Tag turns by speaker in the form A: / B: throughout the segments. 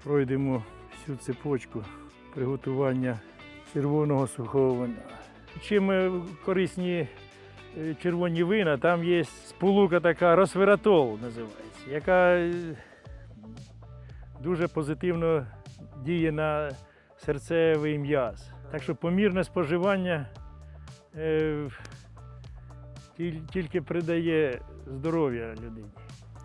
A: пройдемо всю цепочку приготування червоного сухого вина. Чим корисні червоні вина, там є сполука така, ресвератол називається, яка дуже позитивно діє на серцевий м'яз. Так що помірне споживання тільки придає здоров'я людині.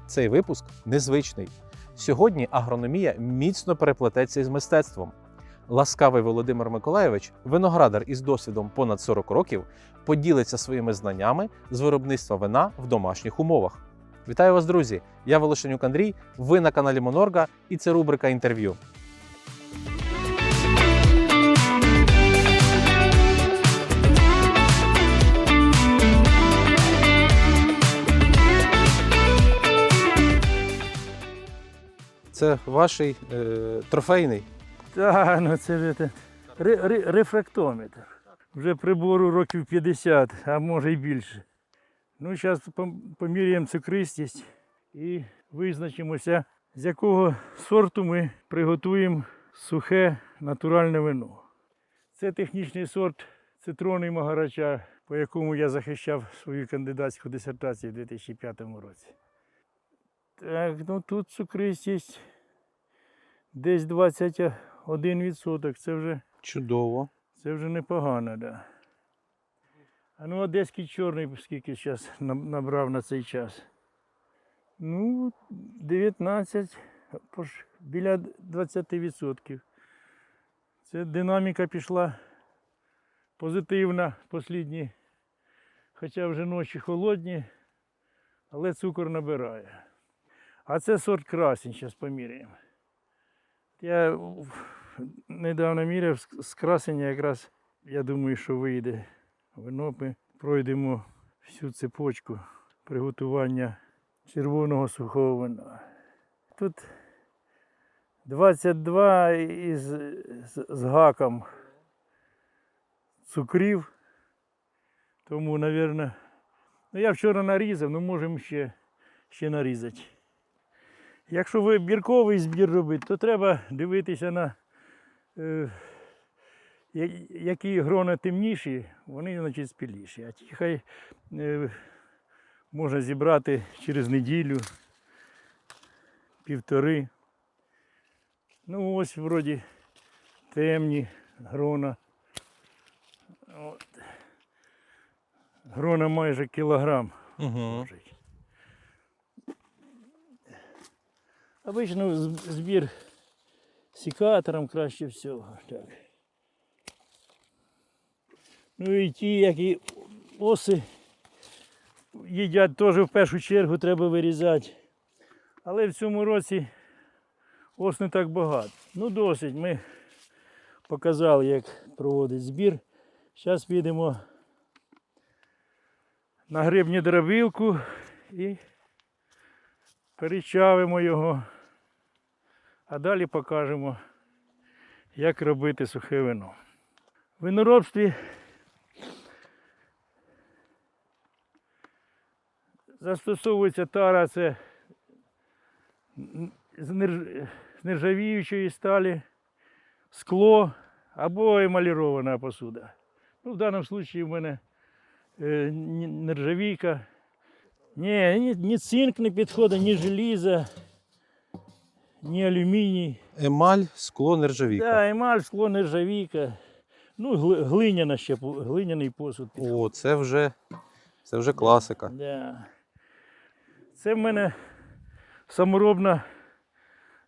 B: Цей випуск незвичний. Сьогодні агрономія міцно переплететься із мистецтвом. Ласкавий Володимир Миколайович, виноградар із досвідом понад 40 років, поділиться своїми знаннями з виробництва вина в домашніх умовах. Вітаю вас, друзі! Я Волошенюк Андрій, ви на каналі Монорга і це рубрика «Інтерв'ю». Це ваш трофейний?
A: Так, ну це ж рефрактометр. Вже прибору років 50, а може й більше. Ну, зараз поміряємо цукристість і визначимося, з якого сорту ми приготуємо сухе натуральне вино. Це технічний сорт цитрону Магарача, по якому я захищав свою кандидатську дисертацію у 2005 році. Так, ну тут цукристість десь 21%. Це вже
B: Чудово.
A: Це вже непогано, так. Да. А ну одеський чорний скільки зараз набрав на цей час? Ну, 19, біля 20%. Це динаміка пішла позитивна, послідні, хоча вже ночі холодні, але цукор набирає. А це сорт красень, зараз поміряємо. Я недавно міряв з красення, якраз, я думаю, що вийде вино. Ми пройдемо всю цепочку приготування червоного сухого вина. Тут 22 з гаком цукрів, тому, мабуть, ну я вчора нарізав, ну можемо ще нарізати. Якщо ви бірковий збір робите, то треба дивитися на які грона темніші, вони, значить, спіліші. А ті хай можна зібрати через неділю, півтори. Ну ось вроді темні грона. От. Грона майже кілограм.
B: Угу.
A: Обично збір секатором краще всього. Так. Ну і ті, які оси їдять, теж в першу чергу треба вирізати. Але в цьому році ос не так багато. Ну досить, ми показали, як проводить збір. Зараз підемо на гребні дробілку і перечавимо його. А далі покажемо, як робити сухе вино. В виноробстві застосовується тара, це з нержавіючої сталі, скло або емалірована посуда. Ну, в даному випадку в мене нержавійка. Ні цинк не підходить, ні желізо, ні алюміній.
B: Емаль, скло, нержавійка.
A: Так, да, емаль, скло, нержавійка. Ну, глиняна ще, глиняний посуд.
B: О, це вже класика.
A: Да. Це в мене саморобна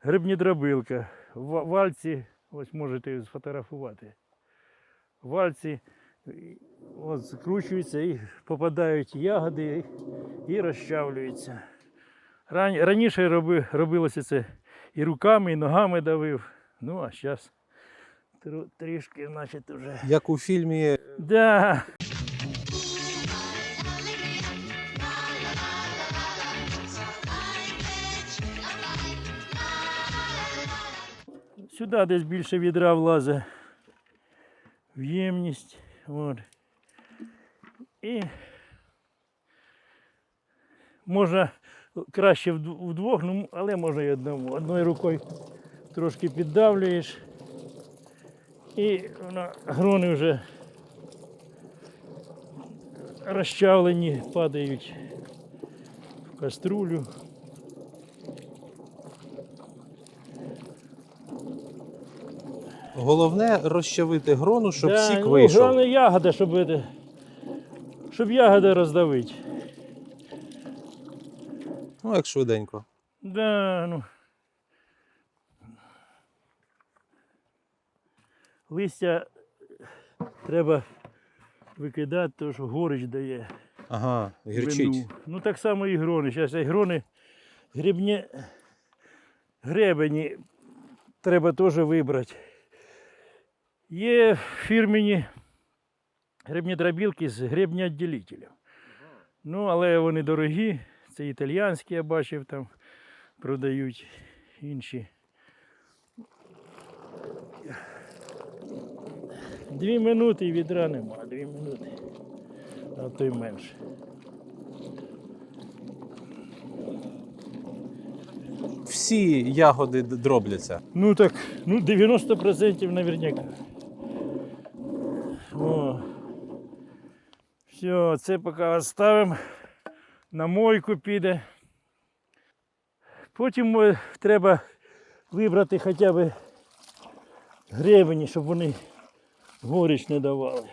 A: грибнідробилка. Вальці, ось можете сфотографувати. Вальці от скручуються і попадають ягоди і розчавлюються. Раніше робилося це і руками, і ногами давив. Ну, а зараз трішки, значить, вже.
B: Як у фільмі.
A: Да. Сюди десь більше відра влазить в ємність. От. І можна краще вдвох, ну, але можна і одному. Одною рукою трошки піддавлюєш, і воно, грони вже розчавлені, падають в каструлю.
B: Головне розчавити грону, щоб
A: Да,
B: сік
A: ну,
B: вийшов.
A: головне ягода, щоб ягода роздавити.
B: Ну, як швиденько.
A: Да, ну. Листя треба викидати, тому що горич дає.
B: Ага, гірчить.
A: Вину. Ну так само і грони. Зараз грони гребені треба теж вибрати. Є фірмені гребні дробілки з гребнеотділителем. Ну, але вони дорогі. Це італіянські, я бачив, там продають інші. 2 минути і відра нема, 2 минути. А то й менше.
B: Всі ягоди дробляться.
A: Ну так, ну 90% наверняка. О. Все, це поки оставимо. На мойку піде. Потім треба вибрати хоча б гребені, щоб вони горіч не давали.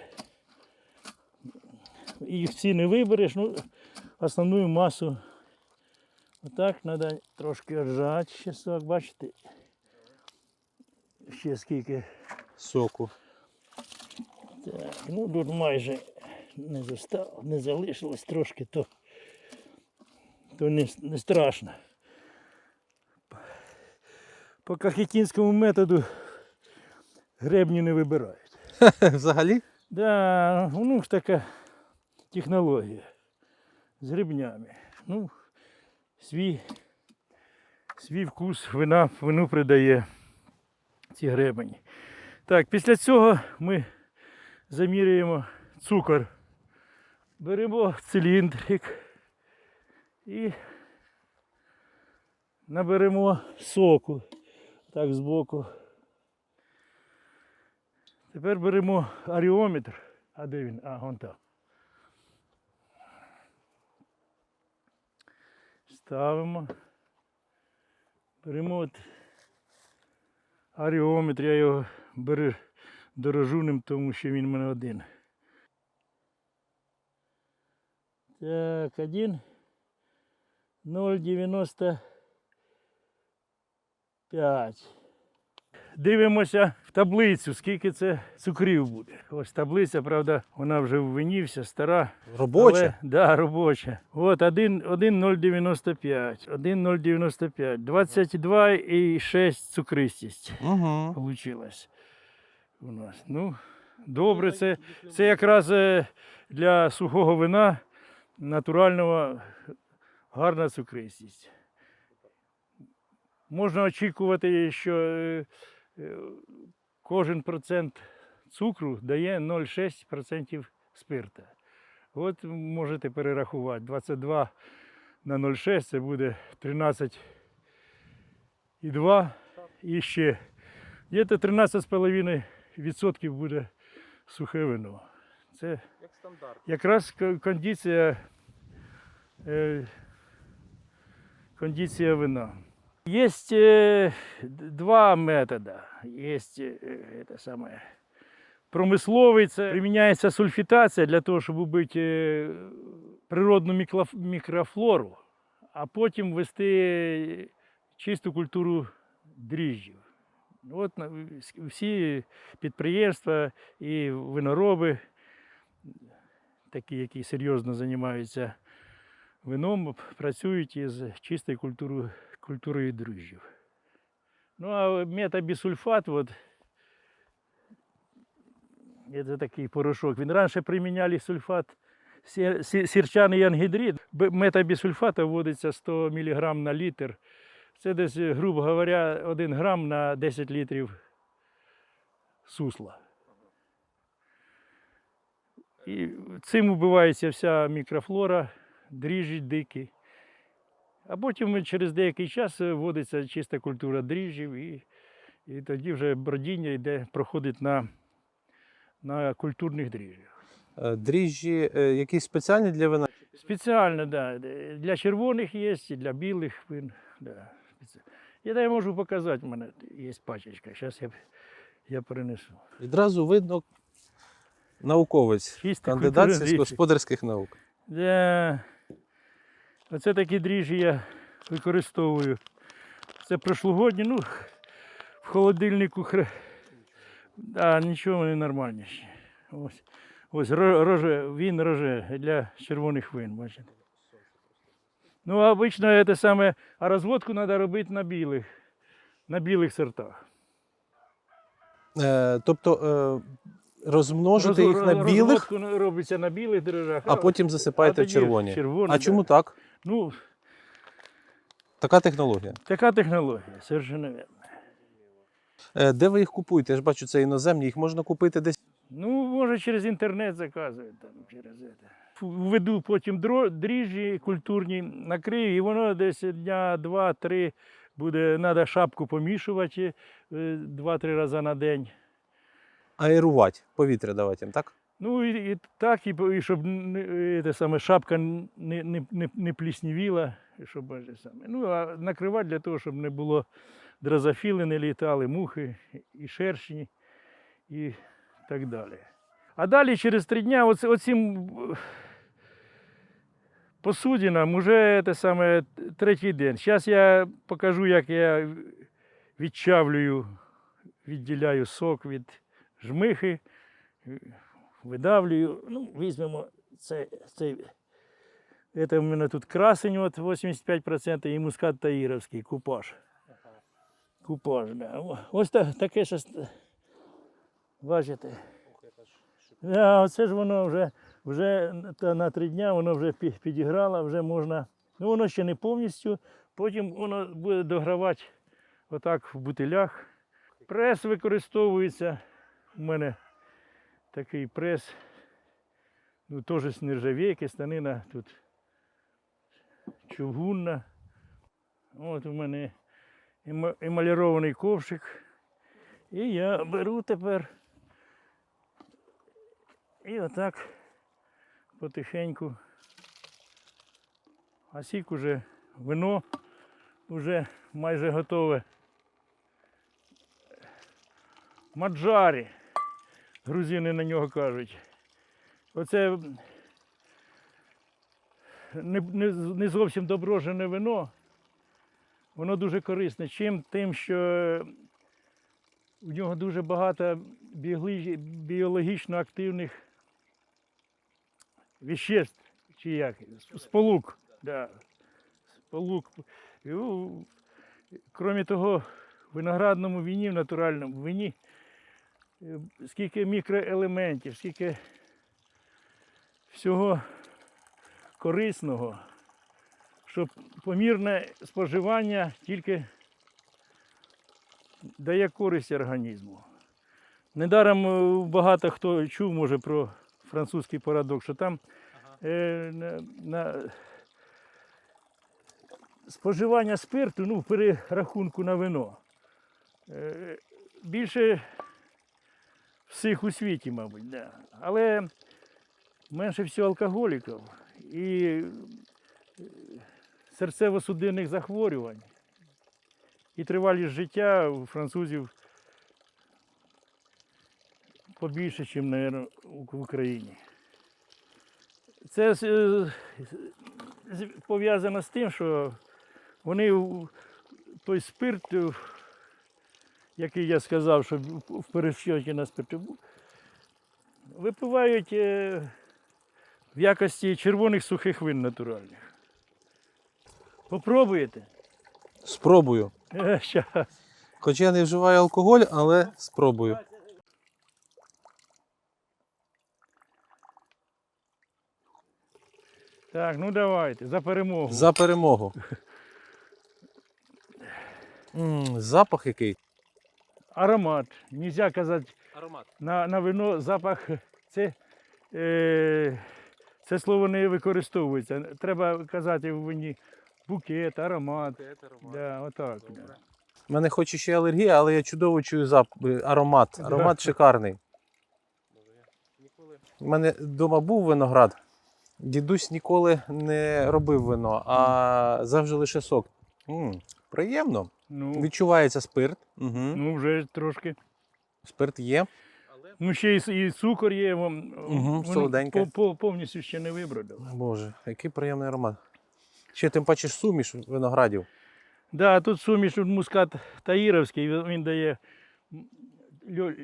A: Їх всі не вибереш, ну основну масу. Отак треба трошки ржати ще сок, бачите? Ще скільки.
B: Соку.
A: Так, ну тут майже не залишилось трошки, то не страшно. По кахетинському методу гребні не вибирають.
B: Взагалі?
A: Да, ну ж така технологія з гребнями. Ну, свій вкус вину придає ці гребені. Так, після цього ми замірюємо цукор. Беремо циліндрик і наберемо соку. Так, збоку. Тепер беремо аріометр. А де він? А, вон там. Ставимо. Беремо аріометр, я його беру дорожуним, тому що він в мене один. Так, 0,95. Дивимося в таблицю, скільки це цукрів буде. Ось таблиця, правда, вона вже в вині, вся стара.
B: Робоче?
A: Але, да, робоча. От 1,095. 1,095. 22,6 цукристість.
B: Угу.
A: Получилось у нас. Ну, добре, це якраз для сухого вина натурального гарна цукристість. Можна очікувати, що кожен процент цукру дає 0,6% спирта. От можете перерахувати. 22 на 0,6 це буде 13,2 і ще. Десь 13,5% буде сухе вино. Це якраз кондиція вина. Есть два метода. Есть это самое, промисловий, це приміняється сульфітація для того, щоб убити природну мікрофлору, а потім ввести чисту культуру дріжджів. От всі підприємства і винороби, такі, які серйозно займаються вином, працюють із чистою культурою дріжджів. Ну а метабісульфат, от, це такий порошок. Він раніше приміняли сульфат, сірчаний ангідрид. Метабісульфата вводиться 100 мг на літр. Це десь, грубо говоря, 1 грам на 10 літрів сусла. І цим вбивається вся мікрофлора, дріжджі дикі. А потім через деякий час вводиться чиста культура дріжджів і І тоді вже бродіння йде, проходить на культурних дріжджах.
B: Дріжджі якісь спеціальні для вина?
A: Спеціально, да. Для червоних є, і для білих вин. Да. Я можу показати, в мене є пачечка. Зараз я перенесу.
B: Відразу видно науковець,
A: Чисте
B: кандидат
A: культурне дріжджі.
B: сільськогосподарських наук.
A: Оце такі дріжджі я використовую. Це прошлогодні, ну, в холодильнику. Да, нічого, вони нормальні ще. Ось він роже для червоних вин, бачите. Ну, а обично це саме, а розводку треба робити на білих сортах.
B: Тобто розмножити їх на білих,
A: Розводку робиться на білих дрожжах,
B: а потім засипаєте в
A: тоді
B: червоні.
A: червоні,
B: А
A: да.
B: чому так?
A: Ну,
B: Така технологія.
A: така технологія, совершенно вірно.
B: Де ви їх купуєте? Я ж бачу, це іноземні, їх можна купити десь.
A: Ну, може, через інтернет заказують, там, через це. Введу потім дріжджі культурні, накрию, і воно десь дня 2-3 буде, треба шапку помішувати 2-3 рази на день.
B: Аерувати, повітря давати їм, так?
A: Ну і так, і щоб шапка не пліснівіла, щоб саме. Ну, а накривати для того, щоб не було дрозофіли, не літали, мухи і шершні і так далі. А далі через 3 дні оцим посудинам вже третій день. Зараз я покажу, як я відчавлюю, відділяю сок від жмихи, видавлюю. Ну, візьмемо цей. Це в мене тут красень, 85%, і мускат таїровський, купаж. Купаж, да. Ось таке щось, бачите. Да, оце ж воно вже на 3 дні воно вже підіграло, вже можна. Ну, воно ще не повністю, потім воно буде догравати отак в бутилях. Прес використовується. У мене такий прес, ну, теж з нержавійки, станина тут чугунна. От у мене емалірований ковшик. І я беру тепер і отак потихеньку. А сік уже, вино вже майже готове. Маджарі, грузини на нього кажуть. Оце не зовсім доброжене вино. Воно дуже корисне. Тим, що в нього дуже багато біологічно активних веществ, чи як, сполук. Да. Сполук. Крім того, в виноградному вині, в натуральному вині, скільки мікроелементів, скільки всього корисного, що помірне споживання тільки дає користь організму. Недаром багато хто чув, може, про французький парадокс, що там на споживання спирту, ну, в перерахунку на вино, більше всіх у світі, мабуть, да. Але менше всього алкоголіків і серцево-судинних захворювань. І тривалість життя у французів побільше, ніж, мабуть, в Україні. Це пов'язано з тим, що вони той спирт, який я сказав, що в пересчеті на спирту, випивають в якості червоних сухих вин натуральних. Попробуєте?
B: Спробую.
A: Щас.
B: Хоч я не вживаю алкоголь, але спробую.
A: Так, ну давайте, за перемогу.
B: За перемогу. Запах який.
A: Аромат. Нельзя казати
B: Аромат.
A: на вино запах. Це слово не використовується. Треба казати в вині букет, аромат. Да, отак. Да.
B: У мене хоч і ще алергія, але я чудово чую аромат. Аромат шикарний. У мене вдома був виноград. Дідусь ніколи не робив вино, а завжди лише сок. Приємно.
A: Ну,
B: Відчувається спирт. Угу.
A: ну вже трошки.
B: Спирт є.
A: Ну, ще і цукор є,
B: солоденьке.
A: Повністю ще не вибродило.
B: Боже, який приємний аромат. Ще тим паче суміш виноградів.
A: Да, тут суміш мускат таїровський, він дає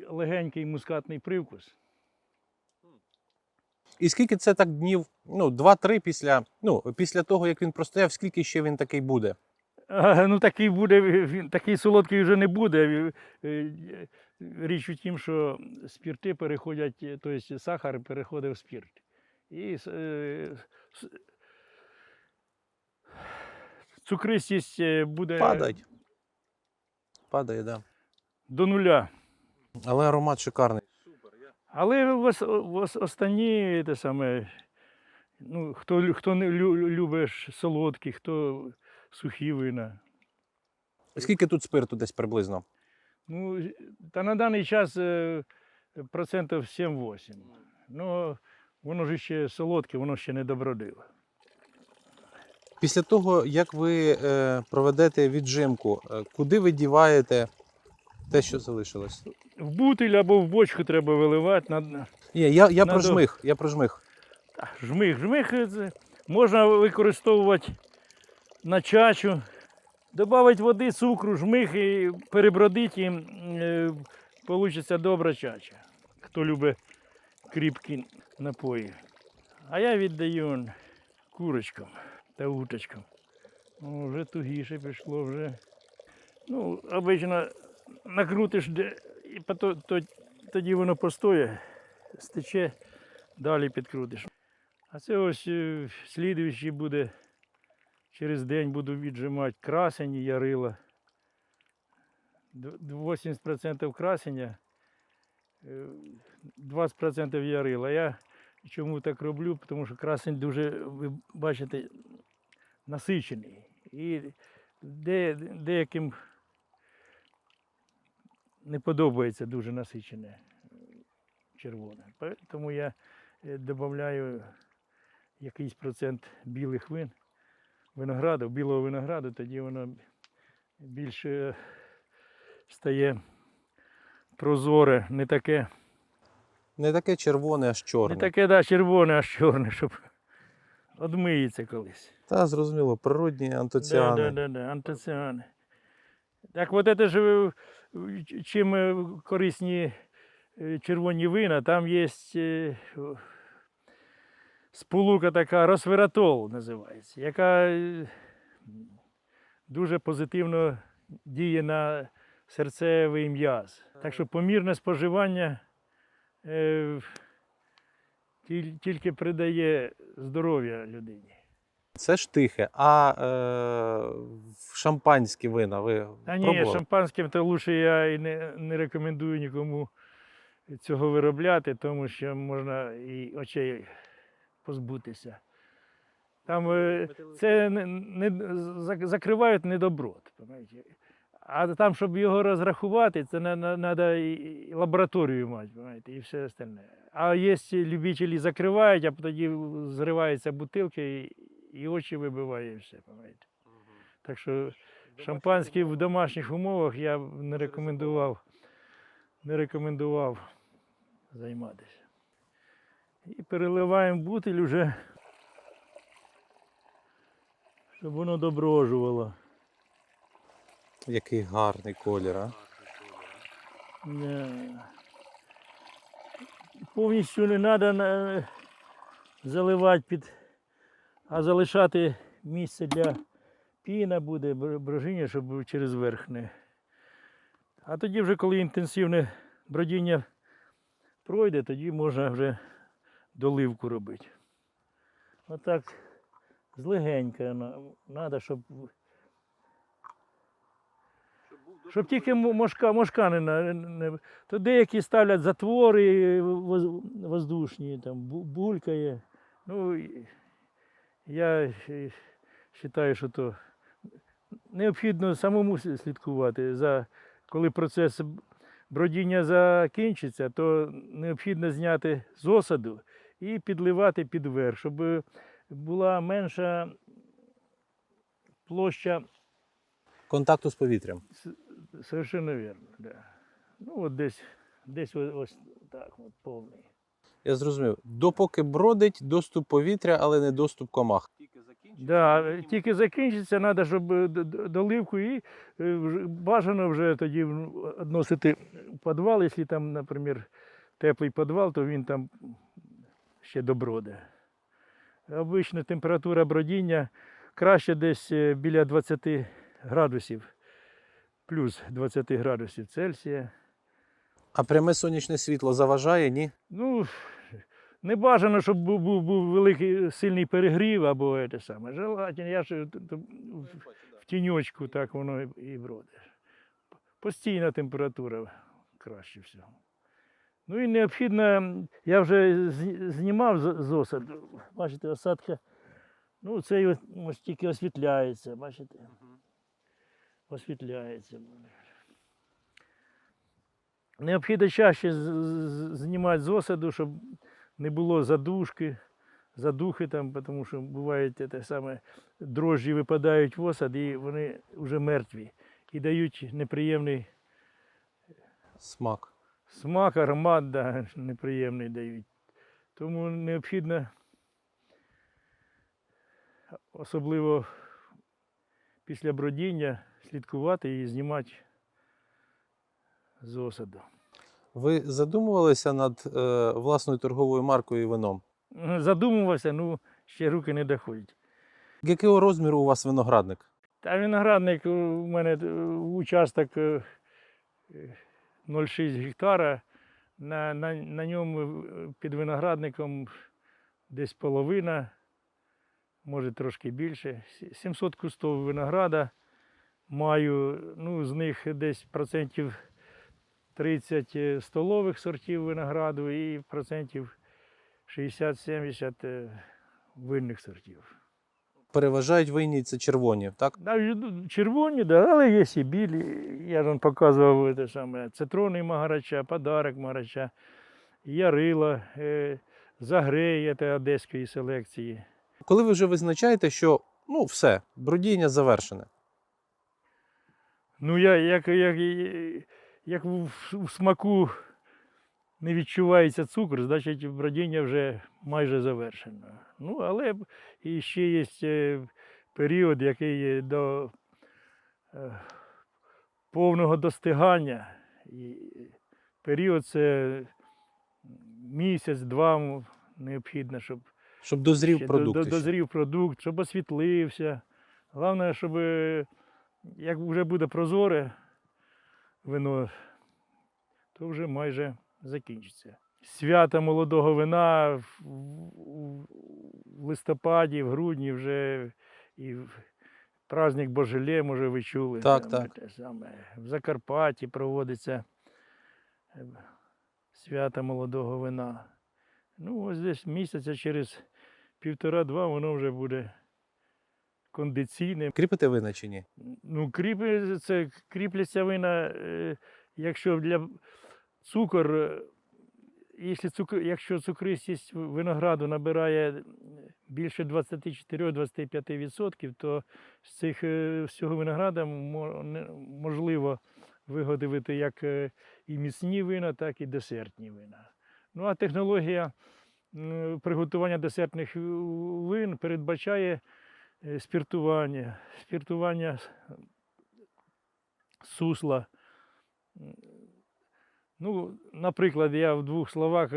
A: легенький мускатний привкус.
B: І скільки це так днів, 2-3 після того, як він простояв, скільки ще він такий буде?
A: Ну такий буде, такий солодкий вже не буде. Річ у тім, що спірти переходять, тобто сахар переходить в спірт. І цукристість буде
B: Падає, так. Да.
A: до нуля.
B: Але аромат шикарний.
A: Але останні те саме, хто не любить солодкі, хто сухі вина.
B: Скільки тут спирту десь приблизно?
A: Ну, та на даний час процентів 7-8. Ну, воно ж ще солодке, воно ще не добродило.
B: Після того, як ви проведете віджимку, куди ви діваєте те, що залишилось?
A: В бутиль або в бочку треба виливати.
B: Я про жмих.
A: Жмих це можна використовувати на чачу, додати води, цукру, жмих і перебродити, і вийде добра чача. Хто любить кріпкі напої. А я віддаю курочкам та уточкам. Вже тугіше пішло, вже. Обично накрутиш, і тоді воно постоє, стече, далі підкрутиш. А це ось слідуючий буде, через день буду віджимати красень і ярила. 80% красення, 20% ярила. Я чому так роблю? Тому що красень дуже, ви бачите, насичений. І деяким не подобається дуже насичене червоне. Тому я додаю якийсь процент білих білого винограду, тоді воно більше стає прозоре, не таке.
B: Не таке червоне, аж чорне.
A: Не таке, червоне, аж чорне, щоб одмиється колись.
B: Та, зрозуміло, природні антоціани.
A: Да, антоціани. Так от це ж чим корисні червоні вина, там є сполука така, росвератол називається, яка дуже позитивно діє на серцевий м'яз. Так що помірне споживання тільки придає здоров'я людині.
B: Це ж тихе, а шампанські вина ви пробували?
A: Ні, шампанським то краще я і не рекомендую нікому цього виробляти, тому що можна і очей позбутися. Там це закривають недоброт. А там, щоб його розрахувати, це треба і лабораторію мати, і все остальне. А є любителі закривають, а тоді зриваються бутилки і очі вибиває, і все. Так що шампанське в домашніх умовах я б не рекомендував займатися. І переливаємо бутиль вже, щоб воно доброжувало.
B: Який гарний колір, а?
A: Повністю не треба заливати, а залишати місце для піна буде, брожіння, щоб через верх не. А тоді вже, коли інтенсивне бродіння пройде, тоді можна вже доливку робити. Отак злегенька треба, щоб тільки мошка не. То деякі ставлять затвори воздушні, там булькає. Ну, я вважаю, що то необхідно самому слідкувати. Коли процес бродіння закінчиться, то необхідно зняти з осаду і підливати під верх, щоб була менша площа.
B: Контакту з повітрям.
A: Совершенно вірно. Да. Ну от десь ось так от повний.
B: Я зрозумів. Допоки бродить, доступ повітря, але не доступ комах.
A: Да, тільки закінчиться, треба, щоб доливку і бажано вже тоді відносити в підвал. Якщо там, наприклад, теплий підвал, то він там ще доброде. Обична температура бродіння краще десь біля 20 градусів, плюс 20 градусів Цельсія.
B: А пряме сонячне світло заважає, ні?
A: Ну, не бажано, щоб був великий сильний перегрів або те саме. Желательно, я ж в тіньочку так воно і бродить. Постійна температура краще всього. Ну і необхідно, я вже знімав з осаду. Бачите, осадка, ну цей ось тільки освітляється, бачите? Освітляється. Необхідно чаще знімати з осаду, щоб не було задухи там, тому що буває те саме, дрожжі випадають в осад і вони вже мертві. І дають неприємний
B: Смак.
A: аромат, да, неприємний дають. Тому необхідно, особливо після бродіння, слідкувати і знімати з осаду.
B: Ви задумувалися над власною торговою маркою і вином?
A: Задумувався, ну ще руки не доходять.
B: Якого розміру у вас виноградник?
A: Та виноградник у мене участок 0,6 гектара. На ньому під виноградником десь половина, може трошки більше. 700 кустів винограда маю, ну з них десь процентів 30 столових сортів винограду і процентів 60-70 винних сортів.
B: Переважають винні, це червоні, так?
A: Червоні, да, але є і білі. Я ж вам показував те саме, цитрони Магарача, подарок Магарача, Ярила, Загрей, це одеської селекції.
B: Коли ви вже визначаєте, що ну все, бродіння завершене?
A: Ну, як в смаку не відчувається цукор, значить бродіння вже майже завершено. Ну, але і ще є період, який до повного достигання. І період це місяць-два необхідно,
B: Щоб дозрів продукт.
A: Дозрів продукт, щоб освітлився. Головне, щоб як вже буде прозоре вино, то вже майже закінчиться. Свято молодого вина в листопаді, в грудні вже і праздник Божеле, може ви чули.
B: Так,
A: там,
B: так.
A: Те саме. В Закарпатті проводиться свято молодого вина. Ну, ось десь місяця через 1,5-2 воно вже буде кондиційне.
B: Кріпите вина чи ні?
A: Ну, кріпляться вина, якщо для цукор, якщо цукристість винограду набирає більше 24-25%, то з цього винограда можливо виготовити як і міцні вина, так і десертні вина. Ну, а технологія приготування десертних вин передбачає спіртування сусла. Ну, наприклад, я в 2 словах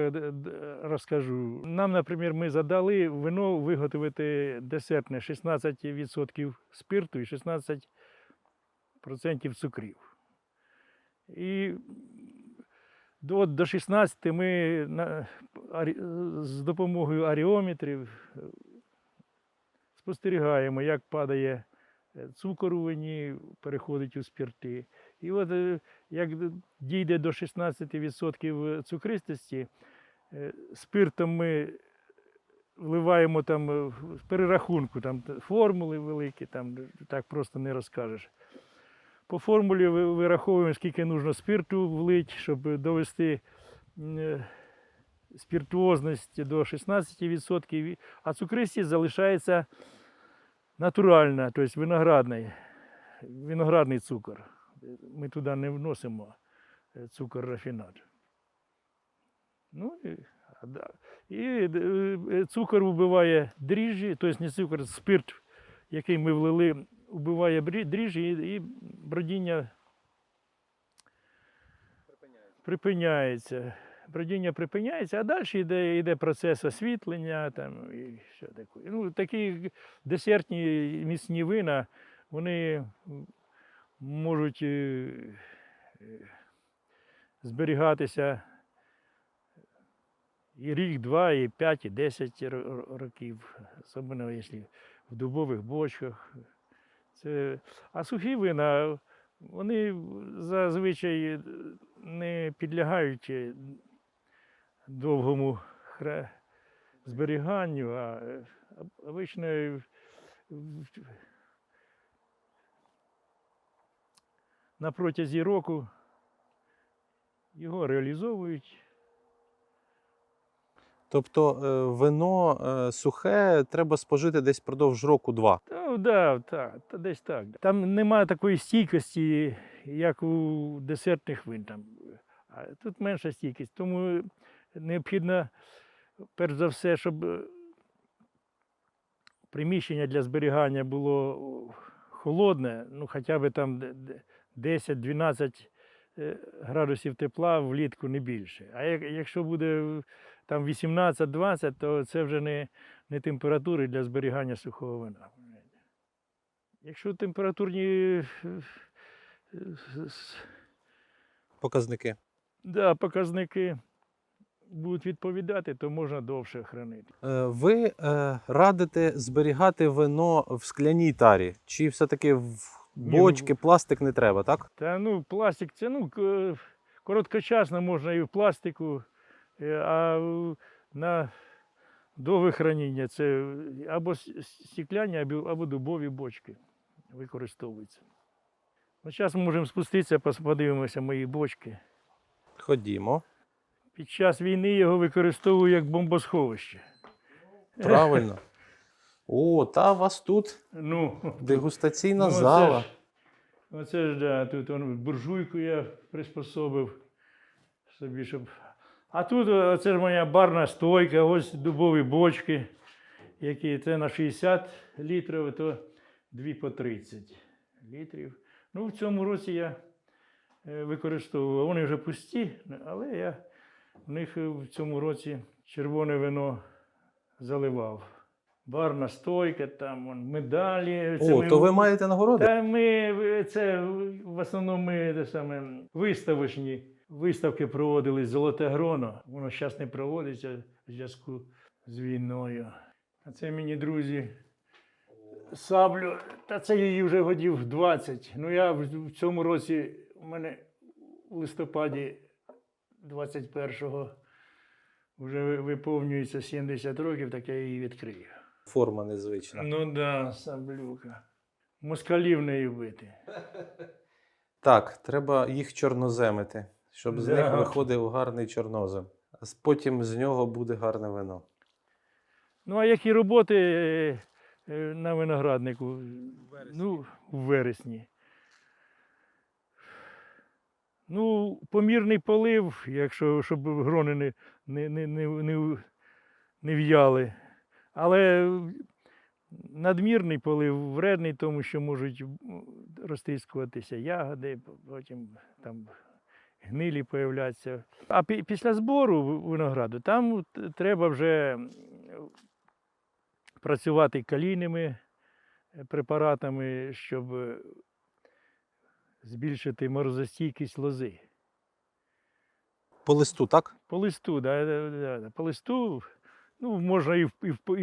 A: розкажу. Нам, наприклад, ми задали вино виготовити десертне 16% спирту і 16% цукрів. І до 16 ми з допомогою аріометрів спостерігаємо, як падає цукор у вині, переходить у спирти. І от як дійде до 16% цукристості, спиртом ми вливаємо там з перерахунку, там формули великі, там так просто не розкажеш. По формулі вираховуємо, скільки потрібно спирту влити, щоб довести спиртуозність до 16%, а цукристість залишається натуральна, тобто виноградний цукор. Ми туди не вносимо цукор рафінат. Ну, і цукор вбиває дріжджі, тобто не цукор, спирт, який ми влили, вбиває дріжджі і бродіння припиняється. Бродіння припиняється, а далі йде процес освітлення там, і що таке. Ну, такі десертні міцні вина, вони можуть зберігатися і рік, 2, і 5, і 10 років, особливо якщо в дубових бочках. А сухі вина, вони зазвичай не підлягають довгому зберіганню, а обично на протязі року його реалізовують.
B: Тобто вино сухе треба спожити десь впродовж року-два.
A: Так, десь так. Там немає такої стійкості, як у десертних вин. А тут менша стійкість. Тому необхідно, перш за все, щоб приміщення для зберігання було холодне, ну хоча б там 10-12 градусів тепла влітку, не більше. А якщо буде там 18-20, то це вже не температури для зберігання сухого вина. Якщо температурні
B: Показники.
A: показники будуть відповідати, то можна довше хранити.
B: Ви радите зберігати вино в скляній тарі? Чи все-таки в бочки, пластик не треба, так?
A: Пластик це короткочасно можна і в пластику, а на довге храніння це або стекляні, або дубові бочки використовуються. Зараз ми можемо спуститися, подивимося мої бочки.
B: Ходімо.
A: Під час війни його використовують як бомбосховище.
B: Правильно. О, та у вас тут дегустаційна зала.
A: Оце ж, тут буржуйку я приспособив собі, щоб. А тут оце ж моя барна стойка, ось дубові бочки, які це на 60 літрів, то 2 по 30 літрів. В цьому році я використовував, вони вже пусті, але я в них в цьому році червоне вино заливав. Барна стойка, там медалі.
B: То ви маєте нагороди?
A: Це в основному виставочні виставки проводили «Золоте гроно». Воно зараз не проводиться в зв'язку з війною. А це мені, друзі, саблю, та це її вже годів 20. Я в цьому році, у мене в листопаді 21-го вже виповнюється 70 років, так я її відкрию.
B: Форма незвична.
A: Саблюка. Москалів нею бити.
B: Так, треба їх чорноземити, щоб з них виходив гарний чорнозем. А потім з нього буде гарне вино.
A: А які роботи на винограднику? У вересні. Помірний полив, щоб грони не в'яли. Але надмірний полив вредний, тому що можуть розтріскуватися ягоди, потім там гнилі появляться. А після збору винограду там треба вже працювати калійними препаратами, щоб збільшити морозостійкість лози.
B: По листу, так?
A: По листу, да. По листу, можна і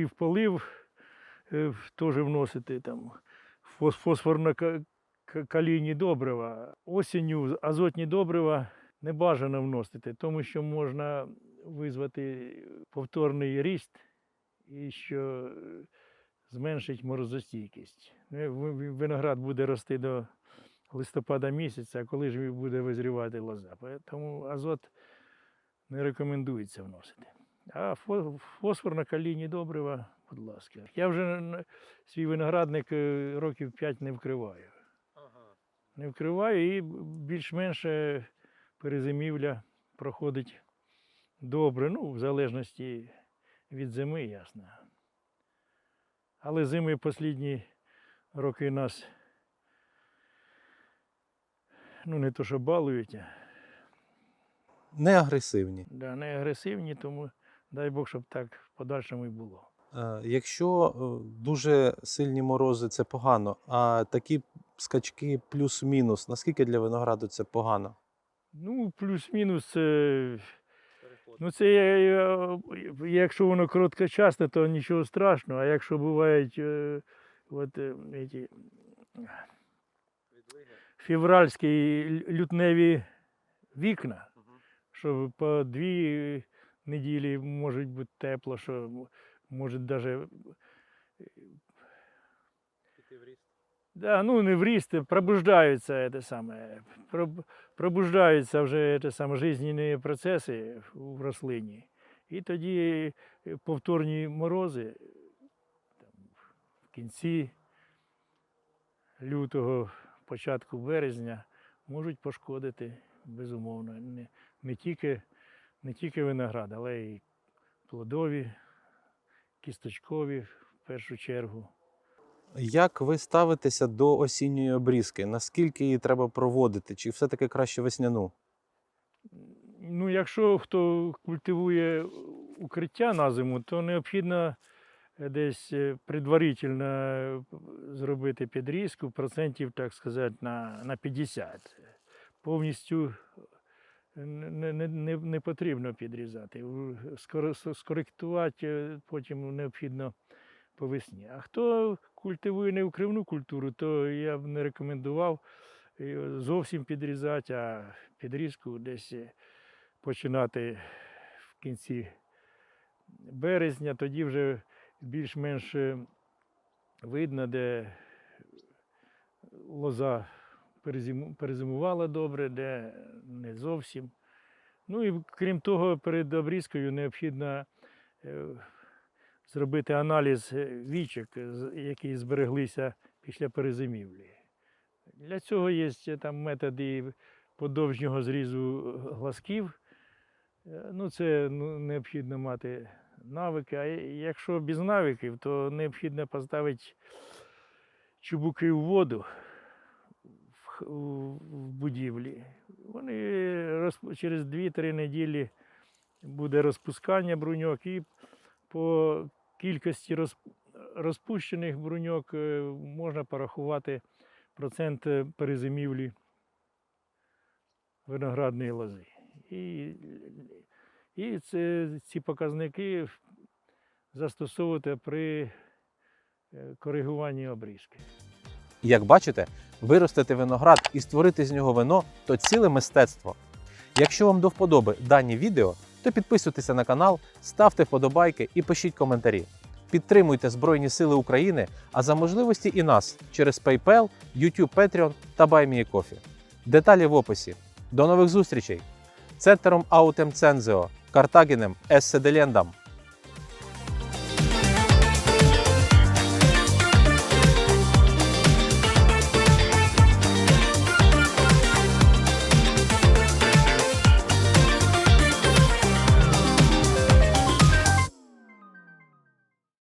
A: в полив теж вносити там фосфорно-калійні добрива. Осінню азотні добрива не бажано вносити, тому що можна визвати повторний ріст і що зменшить морозостійкість. Виноград буде рости до листопада місяця, а коли ж буде визрівати лоза. Тому азот не рекомендується вносити. А фосфорно-калійні добрива, будь ласка. Я вже свій виноградник років 5 не вкриваю. Не вкриваю і більш-менш перезимівля проходить добре, ну, в залежності від зими, ясно. Але зими останні роки нас, ну, не то що балують,
B: Не агресивні.
A: да, не агресивні, тому дай Бог, щоб так в подальшому і було.
B: Якщо дуже сильні морози, це погано, а такі скачки плюс-мінус, наскільки для винограду це погано?
A: Ну, плюс-мінус, ну це якщо воно короткочасне, то нічого страшного, а якщо бувають эти февральські лютневі вікна, що по 2 неділі може бути тепло, що може навіть да, ну не в ріст, пробуждаються пробуждаються вже жизненні процеси в рослині. І тоді повторні морози в кінці лютого, початку березня можуть пошкодити, безумовно, не тільки виноград, але й плодові, кісточкові в першу чергу.
B: Як ви ставитеся до осінньої обрізки? Наскільки її треба проводити? Чи все-таки краще весняну?
A: Ну, якщо хто культивує укриття на зиму, то необхідно десь предварительно зробити підрізку, процентів, так сказати, на 50. Повністю не потрібно підрізати. Скоректувати потім необхідно по весні. А хто культивує неукривну культуру, то я б не рекомендував зовсім підрізати, а підрізку десь починати в кінці березня, тоді вже більш-менш видно, де лоза перезимувала добре, де не зовсім. Ну і крім того, перед обрізкою необхідно зробити аналіз вічок, які збереглися після перезимівлі. Для цього є там методи подовжнього зрізу глазків. Ну, це необхідно мати навики, а якщо без навиків, то необхідно поставити чубуки в воду в будівлі. Вони через 2-3 неділі буде розпускання бруньок, і по кількості розпущених бруньок можна порахувати процент перезимівлі виноградної лози. І ці показники застосовувати при коригуванні обрізки.
B: Як бачите, виростити виноград і створити з нього вино – то ціле мистецтво. Якщо вам до вподоби дані відео, то підписуйтеся на канал, ставте вподобайки і пишіть коментарі. Підтримуйте Збройні Сили України, а за можливості і нас через PayPal, YouTube, Patreon та BuyMeACoffee. Деталі в описі. До нових зустрічей! Центром Аутем Цензео, Картагенем, Есседелендам.